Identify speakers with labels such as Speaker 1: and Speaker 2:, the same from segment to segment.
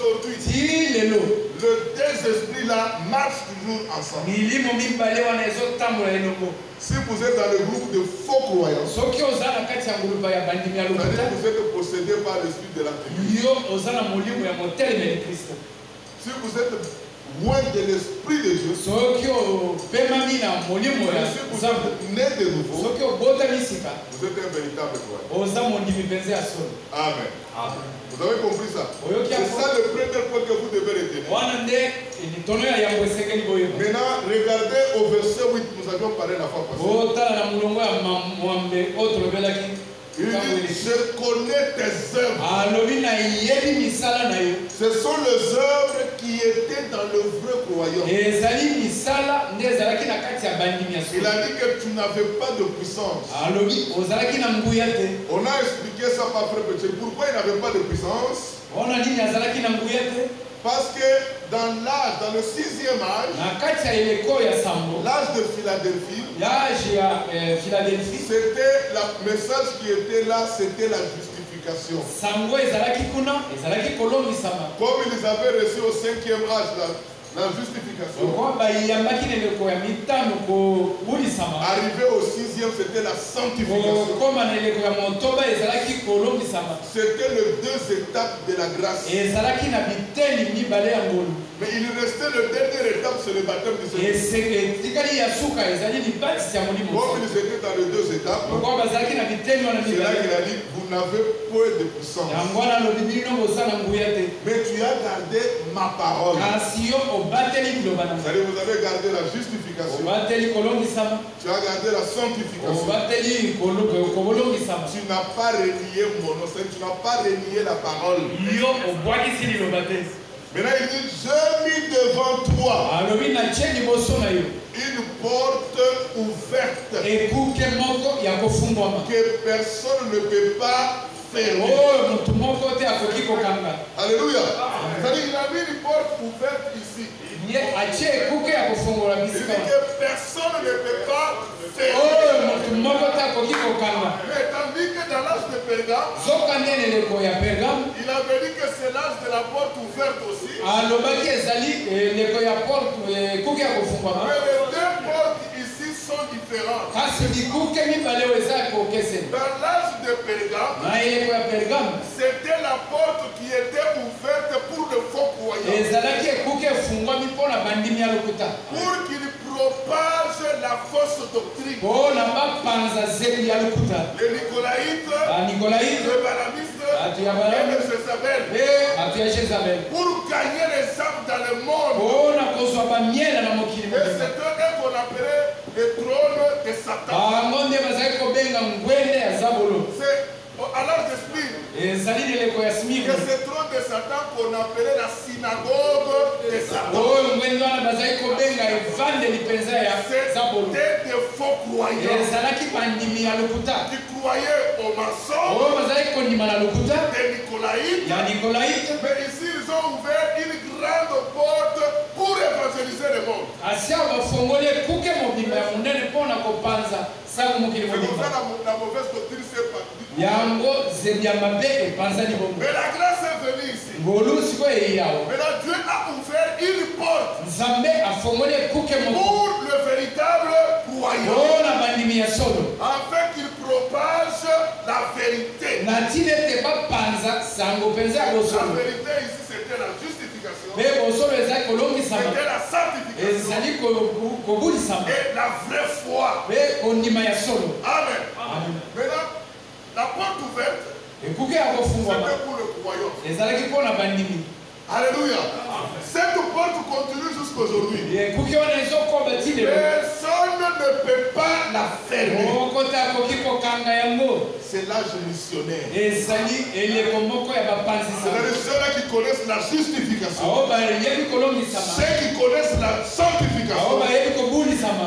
Speaker 1: aujourd'hui, le deux esprits là marchent toujours ensemble. Si vous êtes dans le groupe de faux croyants, c'est-à-dire que vous êtes possédé par l'esprit de l'Antéchrist. Si vous êtes loin de l'esprit de Dieu, si vous êtes né de nouveau, vous êtes un véritable croyant. Amen. Vous avez compris ça? C'est ça le premier point que vous devez retenir. Maintenant, regardez au verset 8, nous avions parlé la fois passée. Il dit, je connais tes œuvres. Ce sont les œuvres qui étaient dans le vrai croyant. Il a dit que tu n'avais pas de puissance. On a expliqué ça par frère Petit. Pourquoi il n'avait pas de puissance? Parce que dans l'âge, dans le 6e âge, l'âge de Philadelphie, c'était le message qui était là, c'était la justification. Comme ils avaient reçu au 5e âge la justification. Arrivé au 6e, c'était la sanctification. C'était les deux étapes de la grâce. Mais il restait le dernier étape, c'est le baptême du Seigneur. Comme ils étaient dans les deux étapes, c'est là qu'il a dit, vous n'avez pas de puissance. Mais tu as gardé ma parole. C'est-à-dire, vous avez gardé la justification. Tu as gardé la sanctification. Tu n'as pas renié mon nom. Tu n'as pas renié la parole. Maintenant, il dit, j'ai mis devant toi une porte ouverte que personne ne peut pas fermer. Alléluia. C'est-à-dire, il a mis une porte ouverte ici. Il dit que personne ne peut pas fermer. Mais tandis que dans l'âge de Pergame, il avait dit que c'est l'âge de la porte ouverte aussi. Mais les deux portes ici sont différentes. Dans l'âge de Pergame, c'était la porte qui était ouverte pour le faux croyant. Pour qu'il propage la fausse doctrine. Les Nicolaïtes, les Balamistes et les Jézabel. Pour gagner les âmes dans le monde. Et c'est eux qu'on appelait le trône de Satan. C'est à l'âge d'esprit. Que ce trône de Satan qu'on appelait la synagogue de Satan. C'était des faux croyants. Qui croyaient au mensonge. Des Nicolaïtes. Mais ici ils ont ouvert une grande porte pour évangéliser le monde. C'est comme ça la mauvaise doctrine s'est partie. Mais la grâce est venue ici. Maintenant Dieu a ouvert une porte pour le véritable croyant. Afin qu'il propage la vérité. La vérité ici c'était la justification. C'était la sanctification. Et la vraie foi. Amen. Maintenant, la porte ouverte, c'était pour le croyant. Alléluia. Cette porte continue jusqu'aujourd'hui. Personne ne peut pas la fermer. C'est l'âge missionnaire. C'est-à-dire ceux-là qui connaissent la justification. Ceux qui connaissent la sanctification.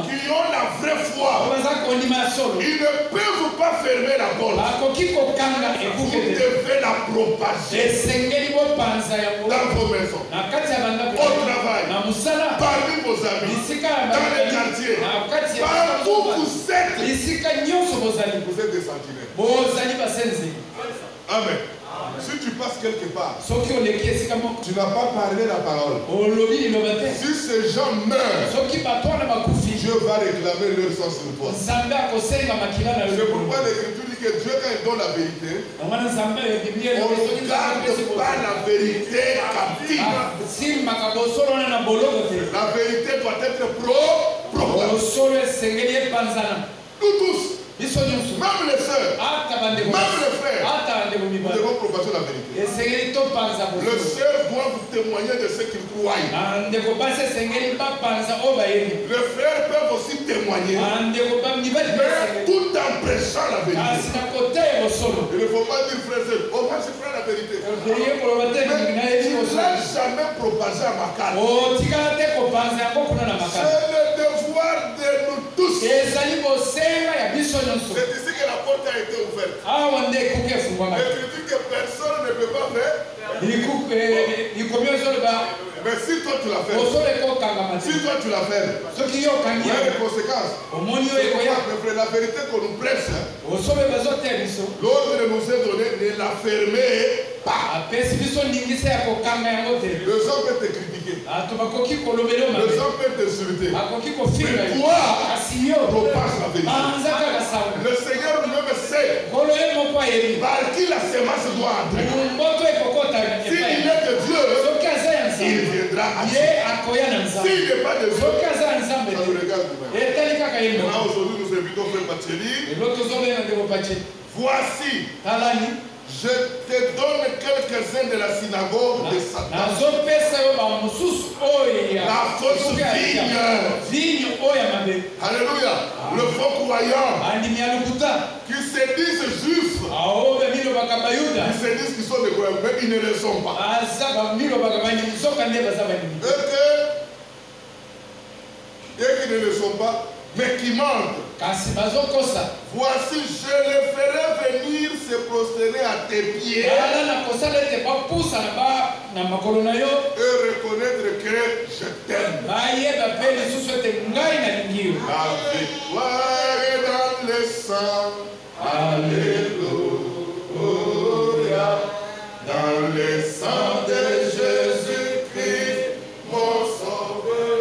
Speaker 1: Qui ont la vraie foi. Ils ne peuvent pas fermer la porte. Vous devez la propager. Dans vos maisons, au travail, parmi vos amis, dans les quartiers, partout vous êtes. Vous êtes des sentinelles. Amen. Si tu passes quelque part, tu n'as pas parlé la parole. Si ces gens meurent, Dieu va réclamer leur sens sur toi. C'est pourquoi l'Écriture dit que Dieu, quand il donne la vérité, on ne garde pas la vérité captive. La vérité doit être proclamée. Nous tous, même les sœurs, même les frères, nous devons propager la vérité. Les sœurs doivent vous témoigner de ce qu'ils croient. Les frères peuvent aussi témoigner, mais tout en prêchant la vérité. Il ne faut pas dire frère, oh moi je crois la vérité. Mais il ne l'a jamais propagé à ma carte. C'est le devoir de nous tous. C'est ici que la porte a été ouverte. L'Écriture dit que personne ne peut pas faire. Mais si toi tu l'as fait, si toi tu l'as fait, il y a des conséquences. La vérité qu'on nous prêche, l'ordre nous est donné, ne la fermez pas. Les gens peuvent te critiquer. Les gens peuvent t'insulter. Mais toi, propage la vérité. Le Seigneur lui-même sait par qui la semence doit entrer. S'il est de Dieu, il viendra à Dieu. S'il n'est pas de Dieu, ça nous regarde nous-mêmes. Maintenant, aujourd'hui, nous invitons Frère Bacheli. Voici, je te donne quelques-uns de la synagogue de Satan. La fausse vigne. Alléluia. Le faux croyant qui se disent juifs. Ils se disent qu'ils sont des croyants, mais ils ne le sont pas. Et qu'ils ne le sont pas, mais qui mentent. Voici, je les ferai venir se prosterner à tes pieds et reconnaître que je t'aime. La victoire est dans le sang. Alléluia. Dans le sang de Jésus-Christ, mon sauveur.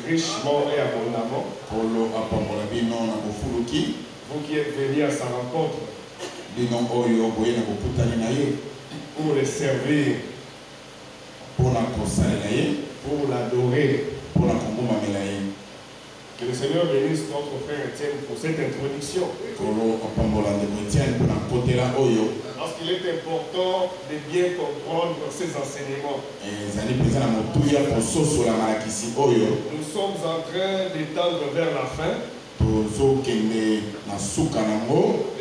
Speaker 2: Richement et abondamment. Vous qui êtes venus à sa rencontre pour le servir, pour l'adorer, que le Seigneur bénisse notre frère Étienne pour cette introduction. Parce qu'il est important de bien comprendre ces enseignements. Nous sommes en train d'étendre vers la fin de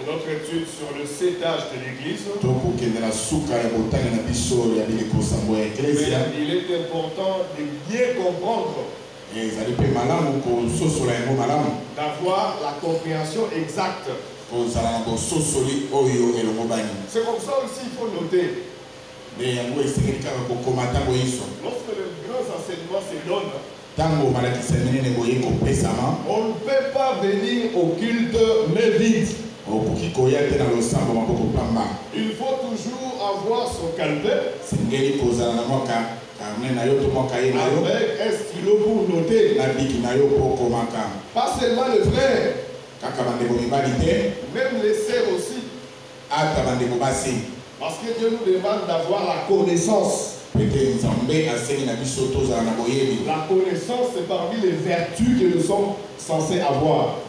Speaker 2: notre étude sur le 7 âges de l'Église. Mais il est important de bien comprendre, d'avoir la compréhension exacte. C'est comme ça aussi il faut noter. Lorsque le grand enseignement se donne, on ne peut pas venir au culte mais vite. Il faut toujours avoir son calvaire avec un stylo pour noter. Pas seulement le frère, même les sœurs aussi. Parce que Dieu nous demande d'avoir la connaissance. La connaissance, c'est parmi les vertus que nous sommes censés avoir.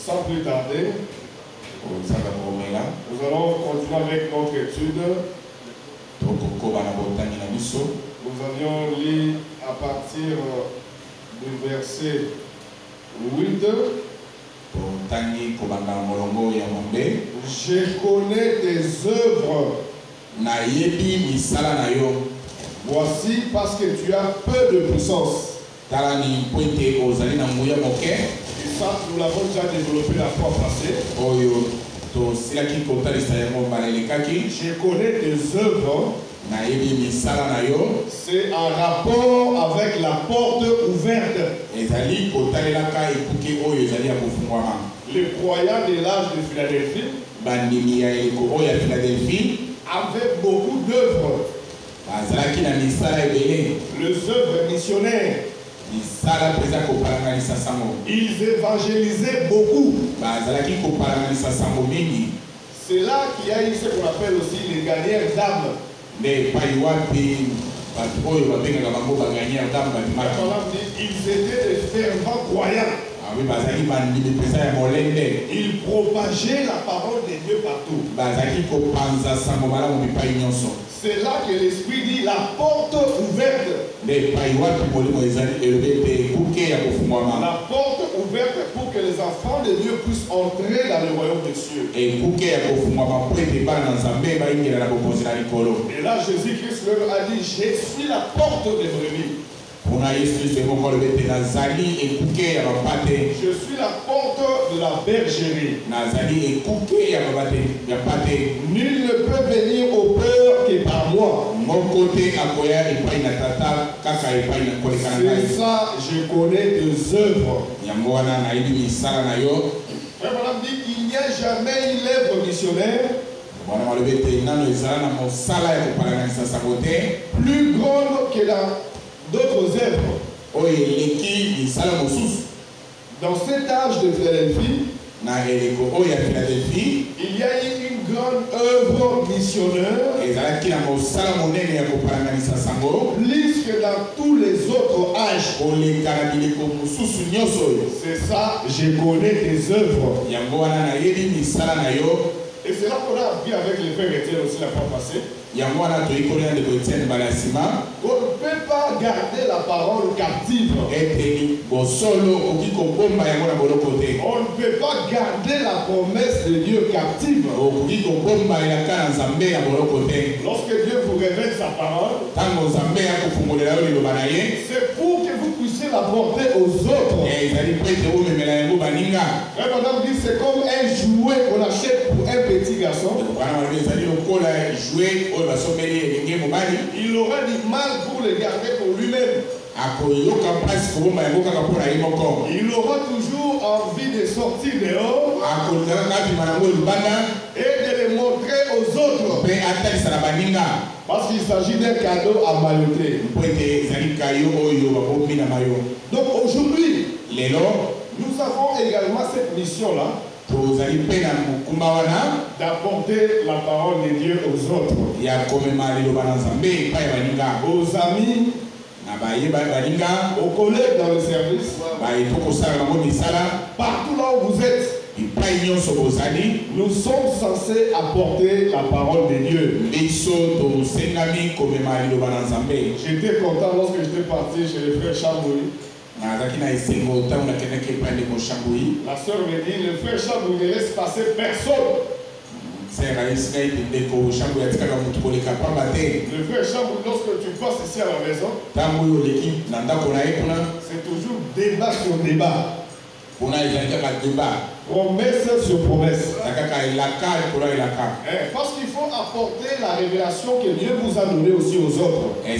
Speaker 2: Sans plus tarder, nous allons continuer avec notre étude. Nous avions lu à partir du verset 8. Je connais tes œuvres. Voici parce que tu as peu de puissance. Talani pointe ozali na nguya moke.
Speaker 1: Et ça, nous l'avons déjà développé la fois passée.
Speaker 2: Oyo to silaki kotalisa yango balelekaki.
Speaker 1: Je connais des œuvres.
Speaker 2: Na yebi misala na yo.
Speaker 1: C'est en rapport avec la porte ouverte.
Speaker 2: Ezali kotalelaka ekuke oyo ezali ya kofungwama.
Speaker 1: Les croyants de l'âge de Philadelphie.
Speaker 2: Bandimi ya eleko oyo ya Philadelphie
Speaker 1: avaient beaucoup d'œuvres.
Speaker 2: Bazalaki na misala ebele.
Speaker 1: Les œuvres missionnaires. Ils évangélisaient beaucoup. C'est là qu'il y a eu ce qu'on appelle aussi les gagnants d'âmes. Ils étaient des fervents croyants. Ils propageaient la parole de Dieu partout. C'est là que l'Esprit dit la porte ouverte. La porte ouverte pour que les enfants de Dieu puissent entrer dans le royaume des cieux. Et là, Jésus-Christ leur a dit, je suis la porte des brebis. Je suis la porte de la bergerie. Nul ne peut venir au Père que par moi. C'est ça, je connais des œuvres. Frère Madame dit, il n'y a jamais une œuvre missionnaire plus grande que dans d'autres œuvres. Dans cet âge de Philadelphie, il y a eu une grande œuvre missionnaire, plus que dans tous les autres âges. C'est ça, je connais des œuvres. Et c'est là qu'on a vu avec les frères Étienne aussi la fois passée. On ne peut pas garder la parole captive. On ne peut pas garder la promesse de Dieu captive. Lorsque Dieu vous révèle sa parole, c'est pour que vous puissiez la porter aux autres. Madame dit c'est comme un jouet qu'on achète pour un petit garçon. Il aura du mal pour le garder pour lui-même. Il aura toujours envie de sortir dehors et de le montrer aux autres. Parce qu'il s'agit d'un cadeau à malheureusement. Donc aujourd'hui, nous avons également cette mission-là d'apporter la parole de Dieu aux autres, aux amis, aux collègues dans le service, partout là où vous êtes. Nous sommes censés apporter la parole de Dieu. J'étais content lorsque j'étais parti chez le frère Chamboui. La soeur me dit, le frère Chamboui ne laisse passer personne. Le frère Chamboui, lorsque tu passes ici à la maison, c'est toujours débat sur débat. Promesse sur promesse. Parce qu'il faut apporter la révélation que Dieu vous a donnée aussi aux autres. Ne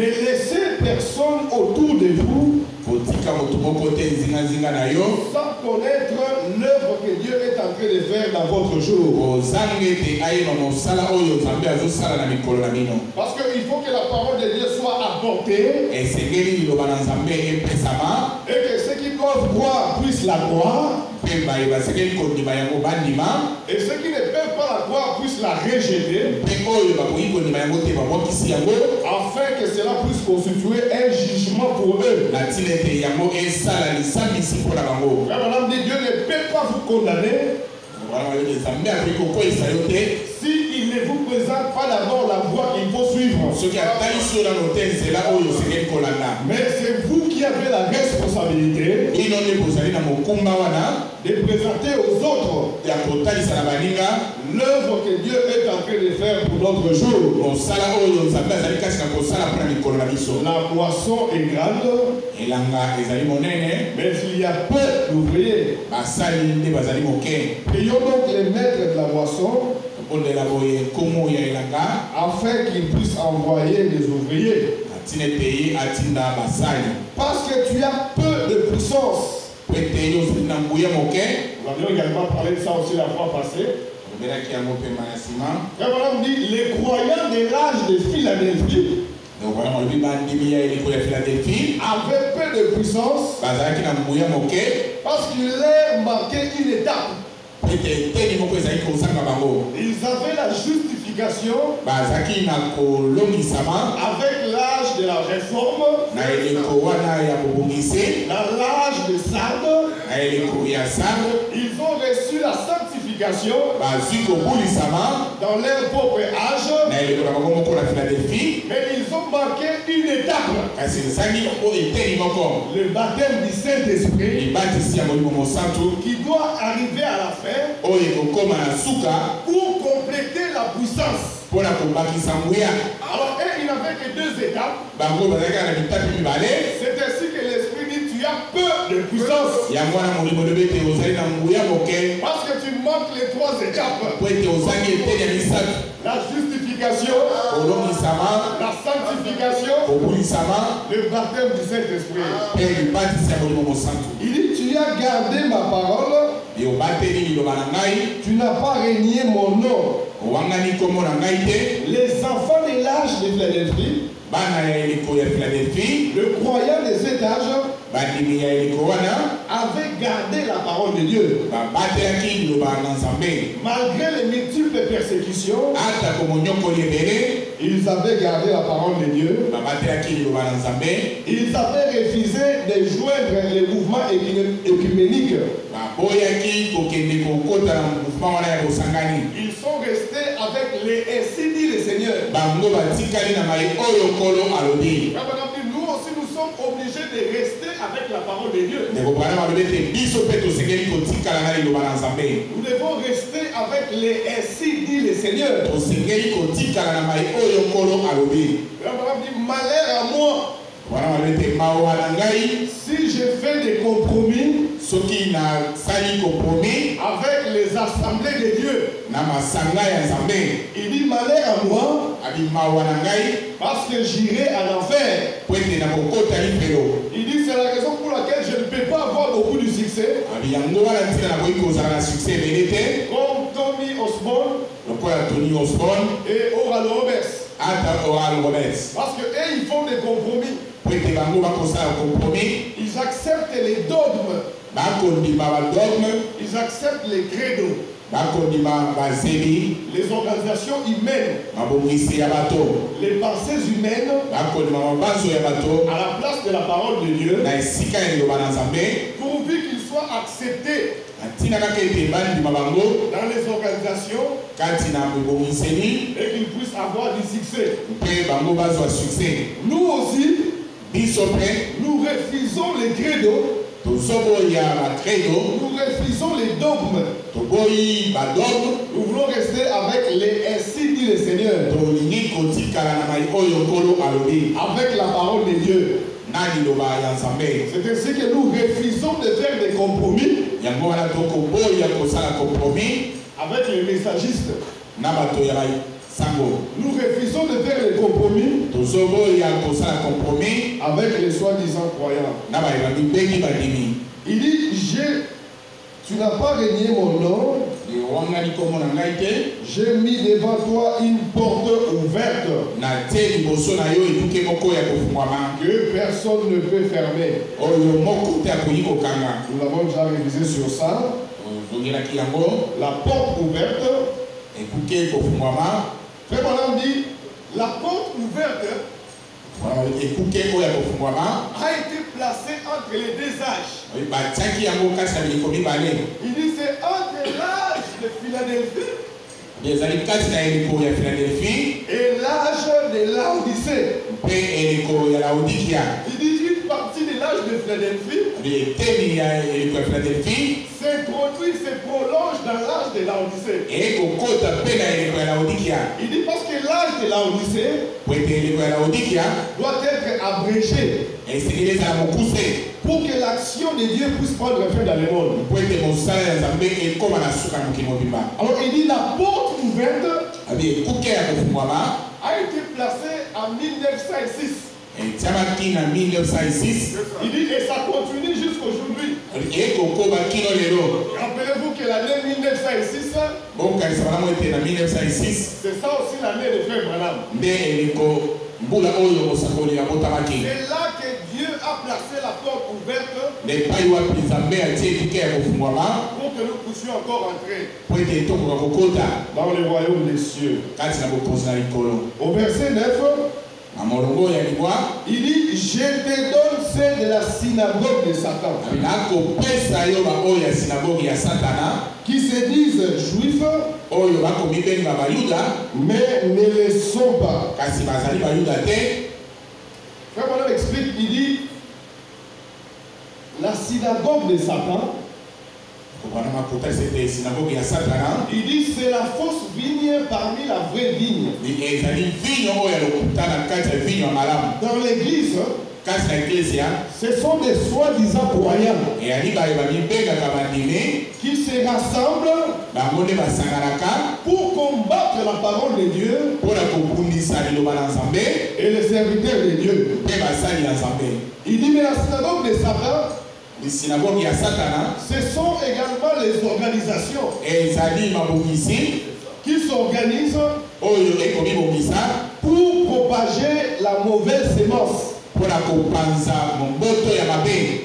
Speaker 1: laissez personne autour de vous sans connaître l'œuvre que Dieu est en train de faire dans votre jour. Parce qu'il faut que la parole de Dieu soit apportée et que ceux qui doivent croire puissent la croire et ceux qui ne peuvent pas la croire puissent la rejeter afin que cela puisse constituer un jugement pour eux. Madame dit, Dieu ne peut pas vous condamner s'il ne vous présente pas d'abord la voie qu'il faut suivre. Mais c'est vous qui avez la responsabilité de présenter aux autres l'œuvre que Dieu est en train de faire pour notre jour. La moisson est grande, mais il y a peu d'ouvriers. Prions donc les maîtres de la moisson afin qu'ils puissent envoyer des ouvriers. Parce que tu as peu de puissance. Nous avions également parlé de ça aussi la fois passée. Abraham dit les croyants de l'âge de Philadelphie avaient peu de puissance parce qu'il leur marquait une étape. Ils avaient la justification avec l'âge de la réforme, dans l'âge de Sardes. Ils ont reçu la sanctification dans leur propre âge, mais ils ont marqué une étape, le baptême du Saint-Esprit, qui doit arriver à la fin pour compléter la puissance. Alors, il n'avait que deux étapes. C'est ainsi que l'Esprit dit tu as peu de puissance. Parce que tu manques les trois étapes. La justification, la sanctification, le baptême du Saint-Esprit. Il dit tu as gardé ma parole. Tu n'as pas renié mon nom. Les enfants de l'âge de Philadelphie, le croyant de cet âge, avait gardé la parole de Dieu. Malgré les multiples persécutions, ils avaient gardé la parole de Dieu. Ils avaient refusé de joindre les mouvements écuméniques. Ils sont restés avec les ainsi dit le Seigneur. Nous aussi nous sommes obligés de rester avec la parole de Dieu. Nous devons rester avec les ainsi dit le Seigneur. Abraham dit malheur à moi si je fais des compromis avec les assemblées de Dieu. Il dit malheur à moi parce que j'irai à l'enfer. Il dit c'est la raison pour laquelle je ne peux pas avoir beaucoup de succès. Comme Tony Osborne et Oral Roberts. Parce que eux, ils font des compromis. Ils acceptent les dogmes. Ils acceptent les credos. Les organisations humaines. Les pensées humaines. À la place de la parole de Dieu. Pourvu qu'ils soient acceptés dans les organisations et qu'ils puissent avoir du succès. Nous aussi, nous refusons les credos. Nous refusons les dogmes. Nous voulons rester avec les ainsi dit le Seigneur. Avec la parole de Dieu. C'est ainsi que nous refusons de faire des compromis avec les messagistes. Nous refusons de faire des compromis avec les soi-disant croyants. Il dit, tu n'as pas renié mon nom. J'ai mis devant toi une porte ouverte que personne ne peut fermer. Nous l'avons déjà révisé sur ça. La porte ouverte. Frère Branham dit, la porte ouverte a été placée entre les deux âges. Il dit c'est entre l'âge de Philadelphie et l'âge de Laodicée. Il dit une partie de l'âge de de Philadelphie s'introduit, se prolonge dans l'âge de Laodicée. Il dit parce que l'âge de Laodicée doit être abrégé pour que l'action de Dieu puisse prendre fin dans le monde. Alors il dit la porte ouverte a été placée en 1906. Il dit et ça continue jusqu'aujourd'hui. Rappelez-vous que l'année 1906, c'est ça aussi l'année de Frère Branham. C'est là que Dieu a placé la porte ouverte pour que nous puissions encore entrer dans le royaume des cieux. Au verset 9, il dit, je te donne ceux de la synagogue de Satan qui se disent juifs mais ne le sont pas. Frère Branham explique, il dit la synagogue de Satan, il dit c'est la fausse vigne parmi la vraie vigne. Dans l'église, ce sont des soi-disant croyants qui se rassemblent pour combattre la parole de Dieu et les serviteurs de Dieu. Il dit mais la synagogue de Satan, ce sont également les organisations qui s'organisent pour propager la mauvaise sémence,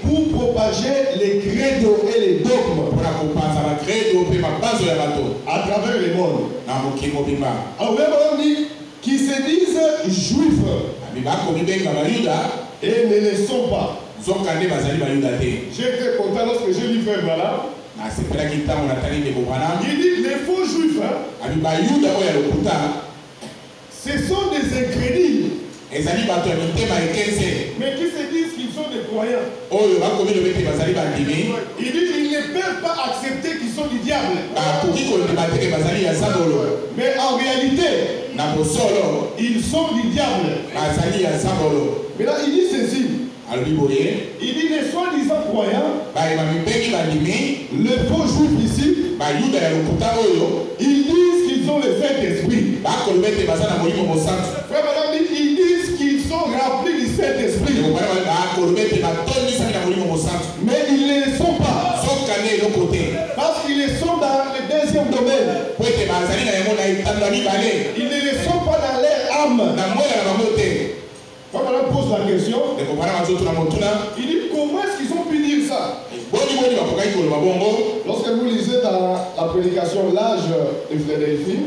Speaker 1: pour propager les credos et les dogmes à travers le monde. Alors même on dit qui se disent juifs et ne le sont pas. J'étais content lorsque j'ai lu Frère Branham. Il dit les faux juifs, ce sont des incrédules, mais qui se disent qu'ils sont des croyants. Il dit ils ne peuvent pas accepter qu'ils sont du diable. Mais en réalité, ils sont du diable. Mais là il dit ceci. Il dit les soi-disant croyants, les faux juifs ici, ils disent qu'ils ont le Saint-Esprit. Ils disent qu'ils sont remplis du Saint-Esprit. Mais ils ne le sont pas. Parce qu'ils sont dans le deuxième domaine. Ils ne le sont pas dans leur âme. Quand on pose la question, il dit comment est-ce qu'ils ont pu dire ça? Lorsque vous lisez dans la prédication l'âge de Philadelphie,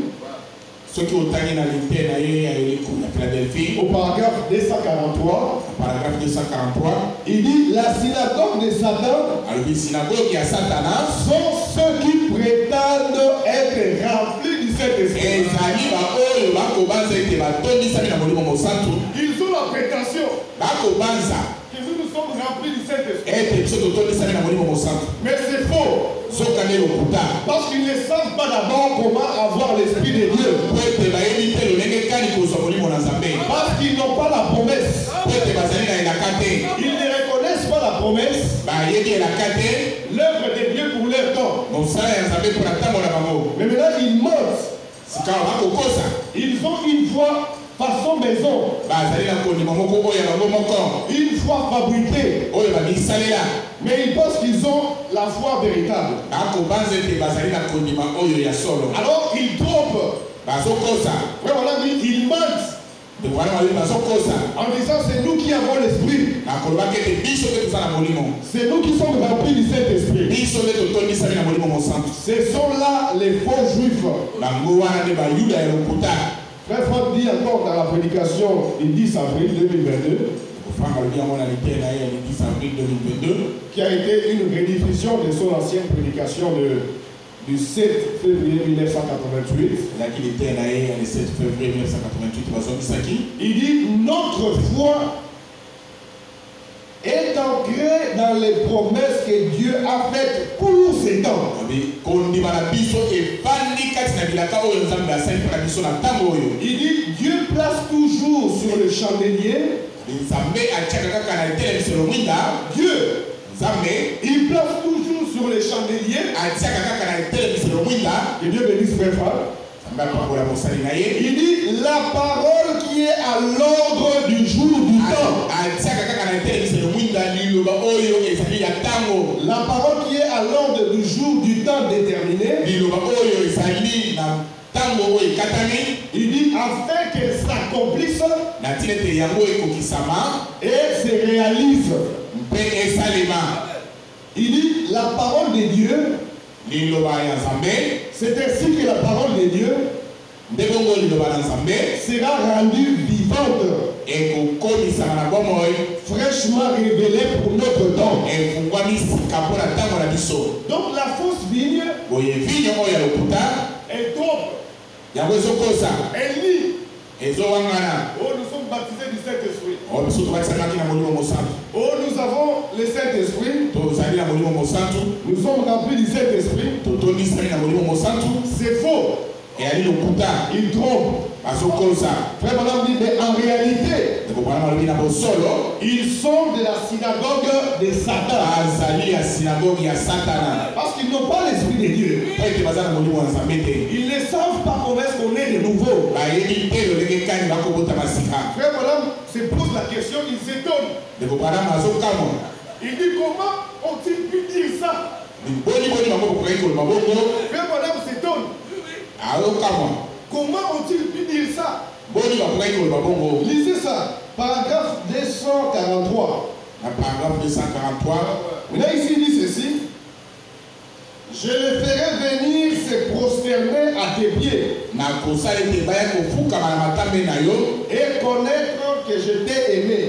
Speaker 1: au paragraphe 243, il dit la synagogue de Satan sont ceux qui prétendent être remplis du Saint-Esprit. Ils ont la prétention que nous sommes remplis du Saint-Esprit. Mais c'est faux. Parce qu'ils ne savent pas d'abord comment avoir l'Esprit de Dieu. Parce qu'ils n'ont pas la promesse. Ils ne reconnaissent pas la promesse. L'œuvre de Dieu pour leur temps. Mais maintenant ils mentent. Ils ont une foi façon maison. Une foi fabriquée. Mais ils pensent qu'ils ont la foi véritable. Alors ils trompent. Voilà, ils mentent. En disant c'est nous qui avons l'esprit. C'est nous qui sommes remplis du Saint-Esprit. Ce sont là les faux juifs. Frère Franck dit encore dans la prédication du 10 avril 2022, qui a été une rediffusion de son ancienne prédication du 7 février 1988. Il dit notre foi
Speaker 3: est ancré dans les promesses que Dieu a faites pour ces temps. Il dit Dieu place toujours sur le chandelier. Dieu, il place toujours sur le chandelier. Que Dieu bénisse frère Fab. Il dit la parole qui est à l'ordre du jour du temps. La parole qui est à l'ordre du jour du temps déterminé. Il dit afin qu'elle s'accomplisse et se réalise. Il dit la parole de Dieu. C'est ainsi que la parole de Dieu sera rendue vivante, fraîchement révélée pour notre temps. Donc la fausse vigne, elle tombe, elle lit. Oh, nous sommes baptisés du Saint-Esprit. Oh, nous avons le Saint-Esprit. Nous sommes remplis du Saint-Esprit. C'est faux. Il trompe. Frère Madame dit, mais en réalité, ils sont de la synagogue de Satan. Parce qu'ils n'ont pas l'esprit de Dieu. Ils ne savent pas comment est-ce qu'on est de nouveau. Frère Madame se pose la question, il s'étonne. Il dit, comment ont-ils pu dire ça? Frère Madame s'étonne. Comment ont-ils pu dire ça? Lisez ça. Paragraphe 243. Là, ici, il dit ceci. Je les ferai venir se prosterner à tes pieds et connaître que je t'ai aimé.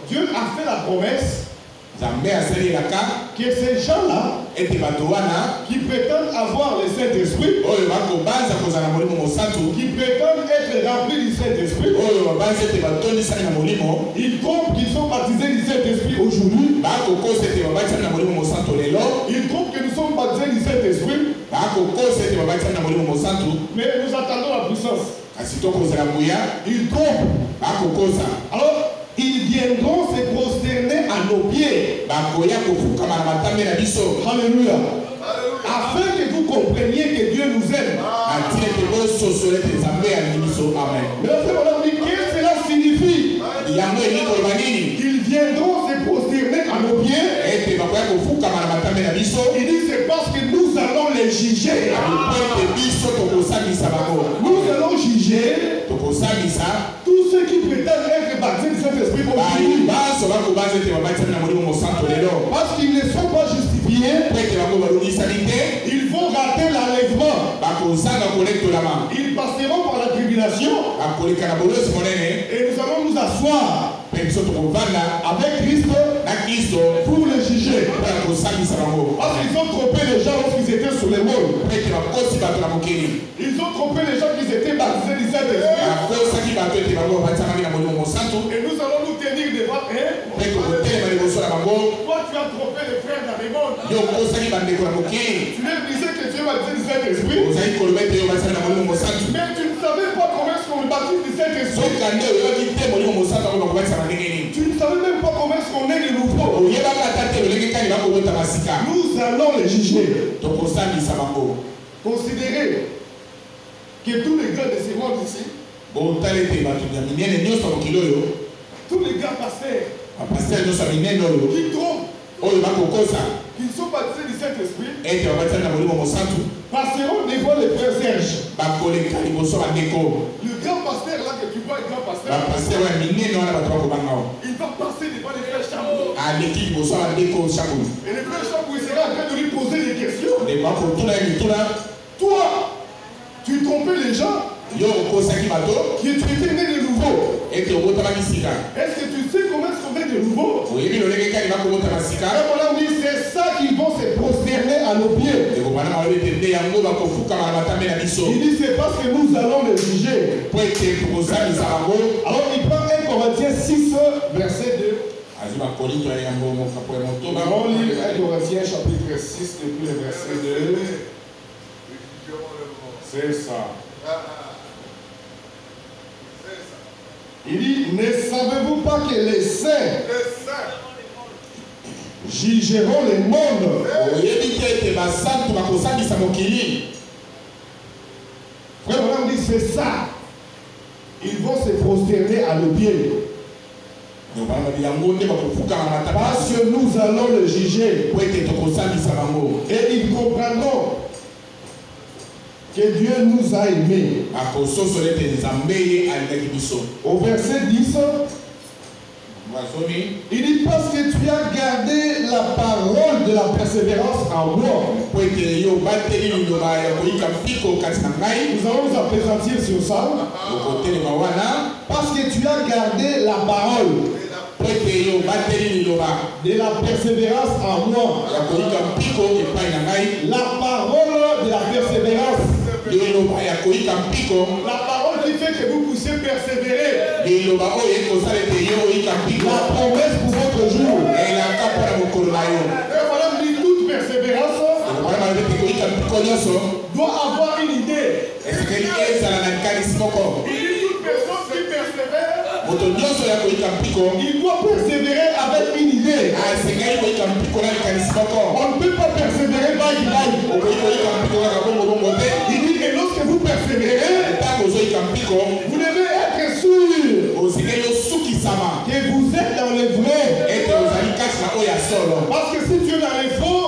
Speaker 3: Dieu a fait la promesse que ces gens-là qui prétendent avoir le Saint-Esprit, qui prétendent être remplis du Saint-Esprit, ils trouvent qu'ils sont baptisés du Saint-Esprit aujourd'hui. Ils trouvent que nous sommes baptisés du Saint-Esprit. Mais nous attendons la puissance. Ils trouvent. Alors, ils viendront se prosterner à nos pieds. Alléluia. Afin que vous compreniez que Dieu nous aime. Mais qu'est-ce que cela signifie? Ils viendront se prosterner à nos pieds. Il dit c'est parce que nous allons les juger. Nous allons juger tous ceux qui prétendent être baptisés du Saint-Esprit aujourd'hui. Parce qu'ils ne sont pas justifiés. Ils vont rater l'enlèvement. Ils passeront par la tribulation. Et nous allons nous asseoir avec Christ pour le juger. Parce qu'ils ont trompé les gens lorsqu'ils étaient sur les monts. Ils ont trompé les gens qui étaient baptisés du Saint-Esprit. Et nous allons nous tenir devant eux. Toi, tu as trompé les frères dans les mondes. Tu leur disais que tu es baptisé du Saint-Esprit. Mais tu ne savais pas comment est-ce qu'on baptise du Saint-Esprit. Tu ne savais même pas comment est-ce qu'on est de nouveau. Nous allons les juger. Considérez que tous les gars de ce monde ici, tous les gars pasteurs qui trompent, qui sont baptisés du Saint-Esprit, passeront devant les frères Serge. Le grand pasteur là que tu vois, le grand pasteur, il va passer devant les frères Chambou. Et le frère Chambou, il sera en train de lui poser des questions. Toi, tu trompais les gens qui étaient nés de nouveau. Est-ce que tu sais comment est-ce qu'on est de nouveau? Et voilà, oui, c'est ça qu'ils vont se prosterner à nos pieds. Il dit c'est parce que nous allons le juger. Alors il prend 1 Corinthiens 6, verset 2. On lit 1 Corinthiens chapitre 6 depuis le verset 2. C'est ça. Il dit, ne savez-vous pas que les saints jugeront le monde? Frère, on dit c'est ça. Ils vont se prosterner à nos pieds. Parce que nous allons le juger. Et ils comprendront que Dieu nous a aimés. Au verset 10, il dit parce que tu as gardé la parole de la persévérance en moi. Nous allons nous appesantir sur ça. Parce que tu as gardé la parole de la persévérance en moi. La parole de la persévérance. La parole qui fait que vous puissiez persévérer. La promesse pour votre jour. Et voilà, dit toute persévérance doit avoir une idée. Il dit toute personne qui persévère, il doit persévérer avec une idée. On ne peut pas persévérer by. Il dit que lorsque vous persévérez, vous devez être sûr que vous êtes dans le vrai. Parce que si tu es dans le faux,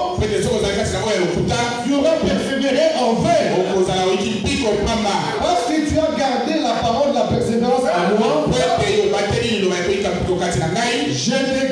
Speaker 3: tu auras persévéré en vain. Parce que tu as gardé la parole de la persévérance à moi, je te